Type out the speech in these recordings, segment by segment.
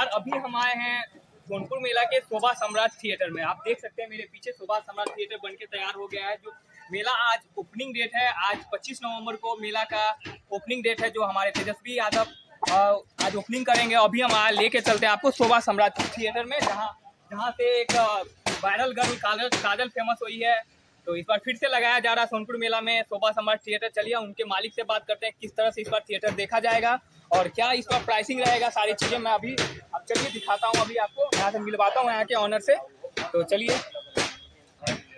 नमस्कार। अभी हम आए हैं सोनपुर मेला के शोभा सम्राट थिएटर में। आप देख सकते हैं मेरे पीछे शोभा सम्राट थिएटर बनके तैयार हो गया है। जो मेला आज ओपनिंग डेट है, आज 25 नवंबर को मेला का ओपनिंग डेट है, जो हमारे तेजस्वी यादव आज ओपनिंग करेंगे। अभी हम लेके चलते हैं आपको शोभा सम्राट थिएटर में, जहाँ से एक वायरल गर्ल काजल फेमस हुई है। तो इस बार फिर से लगाया जा रहा है सोनपुर मेला में शोभा सम्राट थिएटर। चलिए उनके मालिक से बात करते हैं किस तरह से इस बार थिएटर देखा जाएगा और क्या इस बार प्राइसिंग रहेगा, सारी चीज़ें मैं अभी अब चलिए दिखाता हूँ। अभी आपको यहाँ से मिलवाता हूँ यहाँ के ऑनर से। तो चलिए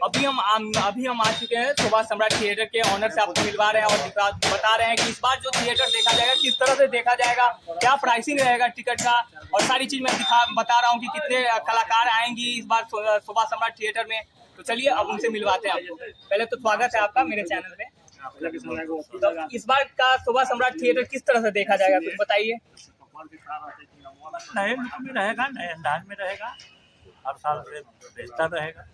अभी हम आ चुके हैं शोभा सम्राट थिएटर के ऑनर से, आपको मिलवा रहे हैं और बता रहे हैं कि इस बार जो थिएटर देखा जाएगा किस तरह से देखा जाएगा, क्या प्राइसिंग रहेगा टिकट का, और सारी चीज़ मैं बता रहा हूँ कि कितने कलाकार आएंगी इस बार शोभा सम्राट थिएटर में। तो चलिए अब उनसे मिलवाते हैं आपको। पहले तो स्वागत है आपका मेरे चैनल में। तो इस बार का शोभा सम्राट थिएटर किस तरह से देखा जाएगा, कुछ बताइए। नए में रहेगा, नए अंदाज में रहेगा, हर साल से बेहतर रहेगा।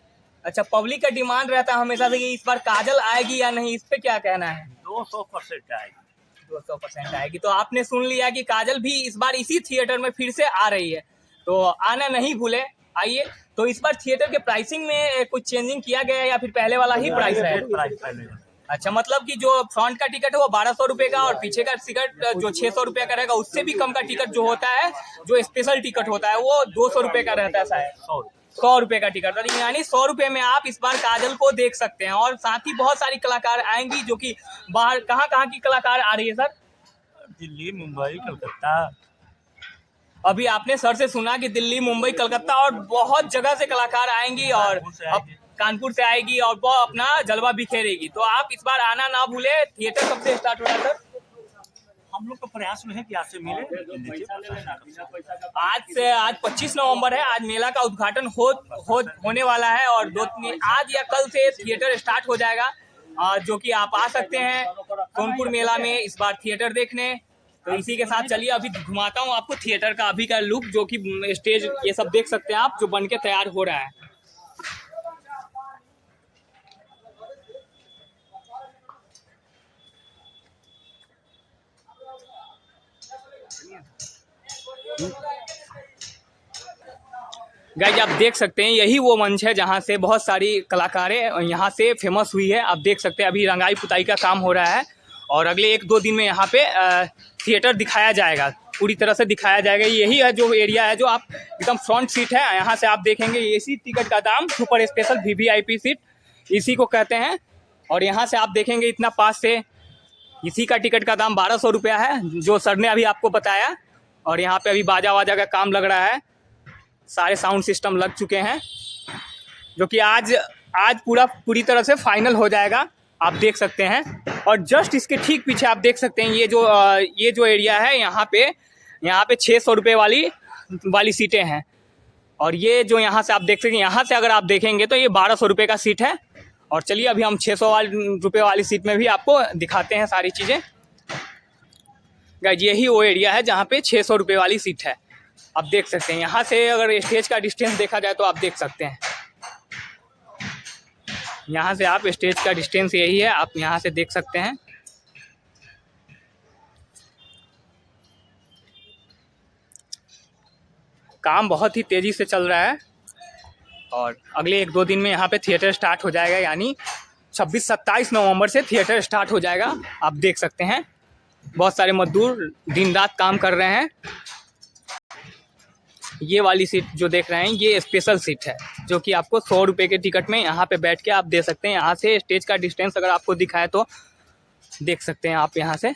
अच्छा, पब्लिक का डिमांड रहता है हमेशा से कि इस बार काजल आएगी या नहीं, इस पे क्या कहना है? 200% आएगी। 200% आएगी। तो आपने सुन लिया कि काजल भी इस बार इसी थिएटर में फिर से आ रही है, तो आना नहीं भूले, आइए। तो इस बार थिएटर के प्राइसिंग में कुछ चेंजिंग किया गया है या फिर पहले वाला ही प्राइस है? अच्छा, मतलब कि जो फ्रंट का टिकट है वो 1200 रुपये का और पीछे का टिकट जो 600 रुपये का रहेगा, उससे भी कम का टिकट जो होता है, जो स्पेशल टिकट होता है, वो 200 रुपये का रहता है शायद। 100 रुपये का टिकट, यानी 100 रुपये में आप इस बार काजल को देख सकते हैं। और साथ ही बहुत सारी कलाकार आएंगी, जो कि बाहर कहाँ की कलाकार आ रही है सर? दिल्ली, मुंबई, कलकत्ता। अभी आपने सर से सुना कि दिल्ली, मुंबई, कलकत्ता और बहुत जगह से कलाकार आएंगी और कानपुर से आएगी और वो अपना जलवा बिखेरेगी। तो आप इस बार आना ना भूले। थिएटर कब से स्टार्ट हो रहा है सर? हम लोग का प्रयास में है कि आज से मिले। आज 25 नवंबर है। आज मेला का उद्घाटन होने वाला है और आज या कल से थिएटर स्टार्ट हो जाएगा, जो कि आप आ सकते हैं सोनपुर मेला में इस बार थिएटर देखने। तो इसी के साथ चलिए अभी घुमाता हूँ आपको थिएटर का अभी का लुक, जो कि स्टेज ये सब देख सकते हैं आप, जो बन के तैयार हो रहा है। गाइस आप देख सकते हैं यही वो मंच है जहां से बहुत सारी कलाकारें यहां से फेमस हुई है। आप देख सकते हैं अभी रंगाई पुताई का काम हो रहा है और अगले 1-2 दिन में यहाँ पे थिएटर दिखाया जाएगा, पूरी तरह से दिखाया जाएगा। यही है जो एरिया है, जो आप एकदम फ्रंट सीट है, यहाँ से आप देखेंगे एसी टिकट का दाम सुपर स्पेशल VVIP सीट इसी को कहते हैं। और यहाँ से आप देखेंगे इतना पास से इसी का टिकट का दाम 1200 रुपया है, जो सर ने अभी आपको बताया। और यहाँ पे अभी बाजा वाजा का काम लग रहा है, सारे साउंड सिस्टम लग चुके हैं, जो कि आज पूरी तरह से फाइनल हो जाएगा, आप देख सकते हैं। और जस्ट इसके ठीक पीछे आप देख सकते हैं ये जो एरिया है, यहाँ पे 600 रुपये वाली सीटें हैं। और ये जो यहाँ से आप देख सकते हैं, यहाँ से अगर आप देखेंगे तो ये 1200 रुपये का सीट है। और चलिए अभी हम 600 रुपये वाली सीट में भी आपको दिखाते हैं सारी चीज़ें। गाइस यही वो एरिया है जहाँ पे 600 रुपये वाली सीट है, आप देख सकते हैं। यहाँ से अगर स्टेज का डिस्टेंस देखा जाए तो आप देख सकते हैं, यहाँ से आप स्टेज का डिस्टेंस यही है, आप यहाँ से देख सकते हैं। काम बहुत ही तेज़ी से चल रहा है और अगले 1-2 दिन में यहाँ पे थिएटर स्टार्ट हो जाएगा, यानी 26-27 नवंबर से थिएटर स्टार्ट हो जाएगा। आप देख सकते हैं बहुत सारे मजदूर दिन रात काम कर रहे हैं। ये वाली सीट जो देख रहे हैं ये स्पेशल सीट है, जो कि आपको 100 रुपये के टिकट में यहाँ पे बैठ के आप दे सकते हैं। यहाँ से स्टेज का डिस्टेंस अगर आपको दिखाए तो देख सकते हैं आप यहाँ से।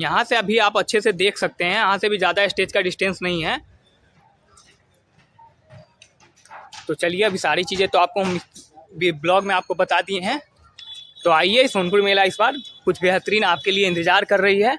यहाँ से अभी आप अच्छे से देख सकते हैं, यहाँ से भी ज़्यादा स्टेज का डिस्टेंस नहीं है। तो चलिए अभी सारी चीज़ें तो आपको हम ब्लॉग में आपको बता दिए हैं। तो आइए सोनपुर मेला इस बार कुछ बेहतरीन आपके लिए इंतज़ार कर रही है।